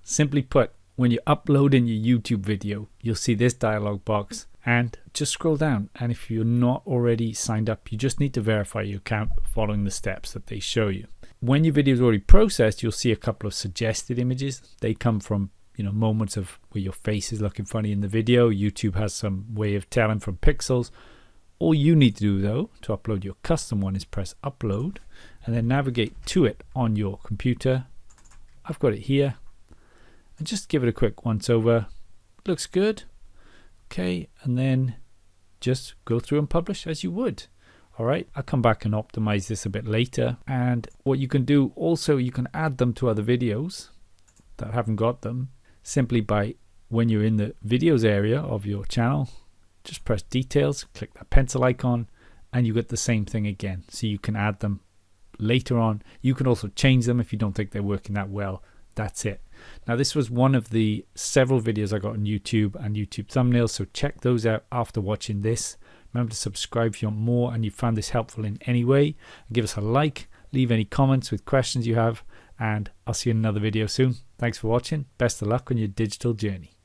Simply put, when you're uploading your YouTube video, you'll see this dialog box and just scroll down. And if you're not already signed up, you just need to verify your account following the steps that they show you. When your video is already processed, you'll see a couple of suggested images. They come from moments of where your face is looking funny in the video. YouTube has some way of telling from pixels. All you need to do though to upload your custom one is press upload and then navigate to it on your computer. I've got it here, and just give it a quick once over. Looks good. Okay, and then just go through and publish as you would. Alright, I'll come back and optimize this a bit later. And what you can do also, you can add them to other videos that haven't got them simply by, when you're in the videos area of your channel, just press details, click that pencil icon, and you get the same thing again. So you can add them later on. You can also change them if you don't think they're working that well. That's it. Now this was one of the several videos I got on YouTube and YouTube thumbnails, so check those out after watching this. Remember to subscribe if you want more and you found this helpful in any way. Give us a like, leave any comments with questions you have, and I'll see you in another video soon. Thanks for watching. Best of luck on your digital journey.